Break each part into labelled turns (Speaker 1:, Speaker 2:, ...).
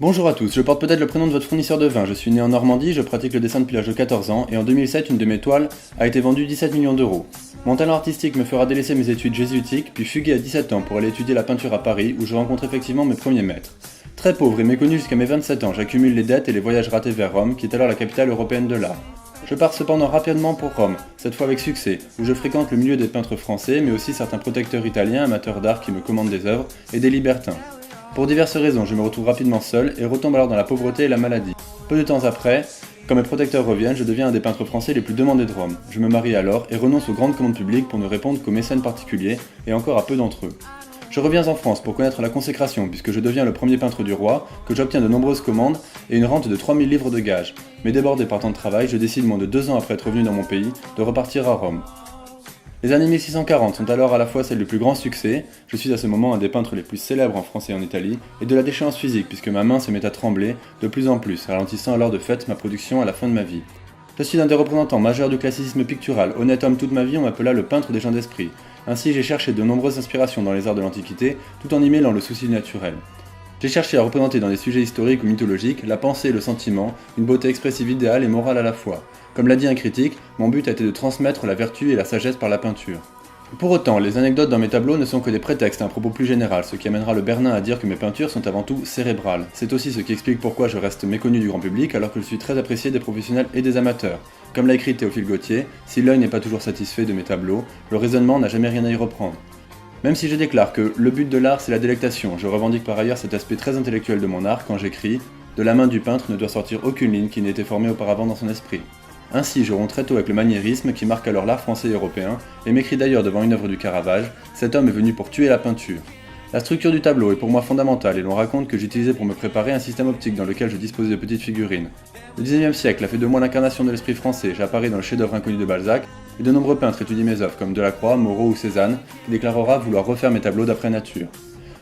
Speaker 1: Bonjour à tous, je porte peut-être le prénom de votre fournisseur de vin. Je suis né en Normandie, je pratique le dessin depuis l'âge de 14 ans et en 2007, une de mes toiles a été vendue 17 millions d'euros. Mon talent artistique me fera délaisser mes études jésuitiques, puis fuguer à 17 ans pour aller étudier la peinture à Paris où je rencontre effectivement mes premiers maîtres. Très pauvre et méconnu jusqu'à mes 27 ans, j'accumule les dettes et les voyages ratés vers Rome, qui est alors la capitale européenne de l'art. Je pars cependant rapidement pour Rome, cette fois avec succès, où je fréquente le milieu des peintres français, mais aussi certains protecteurs italiens amateurs d'art qui me commandent des œuvres, et des libertins. Pour diverses raisons, je me retrouve rapidement seul et retombe alors dans la pauvreté et la maladie. Peu de temps après, quand mes protecteurs reviennent, je deviens un des peintres français les plus demandés de Rome. Je me marie alors et renonce aux grandes commandes publiques pour ne répondre qu'aux mécènes particuliers, et encore à peu d'entre eux. Je reviens en France pour connaître la consécration, puisque je deviens le premier peintre du roi, que j'obtiens de nombreuses commandes et une rente de 3000 livres de gages. Mais débordé par tant de travail, je décide moins de 2 ans après être revenu dans mon pays, de repartir à Rome. Les années 1640 sont alors à la fois celles du plus grand succès, je suis à ce moment un des peintres les plus célèbres en France et en Italie, et de la déchéance physique puisque ma main se met à trembler de plus en plus, ralentissant alors de fait ma production à la fin de ma vie. Je suis un des représentants majeurs du classicisme pictural, honnête homme toute ma vie on m'appela le peintre des gens d'esprit. Ainsi j'ai cherché de nombreuses inspirations dans les arts de l'Antiquité, tout en y mêlant le souci du naturel. J'ai cherché à représenter dans des sujets historiques ou mythologiques la pensée et le sentiment, une beauté expressive idéale et morale à la fois. Comme l'a dit un critique, mon but a été de transmettre la vertu et la sagesse par la peinture. Pour autant, les anecdotes dans mes tableaux ne sont que des prétextes à un propos plus général, ce qui amènera le Bernin à dire que mes peintures sont avant tout cérébrales. C'est aussi ce qui explique pourquoi je reste méconnu du grand public alors que je suis très apprécié des professionnels et des amateurs. Comme l'a écrit Théophile Gautier, si l'œil n'est pas toujours satisfait de mes tableaux, le raisonnement n'a jamais rien à y reprendre. Même si je déclare que le but de l'art c'est la délectation, je revendique par ailleurs cet aspect très intellectuel de mon art quand j'écris « De la main du peintre ne doit sortir aucune ligne qui n'ait été formée auparavant dans son esprit ». Ainsi, je romps très tôt avec le maniérisme qui marque alors l'art français et européen, et m'écris d'ailleurs devant une œuvre du Caravage, cet homme est venu pour tuer la peinture. La structure du tableau est pour moi fondamentale et l'on raconte que j'utilisais pour me préparer un système optique dans lequel je disposais de petites figurines. Le XIXe siècle a fait de moi l'incarnation de l'esprit français, j'apparais dans le chef-d'œuvre inconnu de Balzac, et de nombreux peintres étudient mes œuvres comme Delacroix, Moreau ou Cézanne, qui déclarera vouloir refaire mes tableaux d'après nature.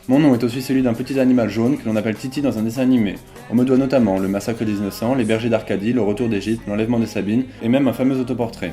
Speaker 1: Mon nom est aussi celui d'un petit animal jaune que l'on appelle Titi dans un dessin animé. On me doit notamment le massacre des innocents, les bergers d'Arcadie, le retour d'Égypte, l'enlèvement des Sabines et même un fameux autoportrait.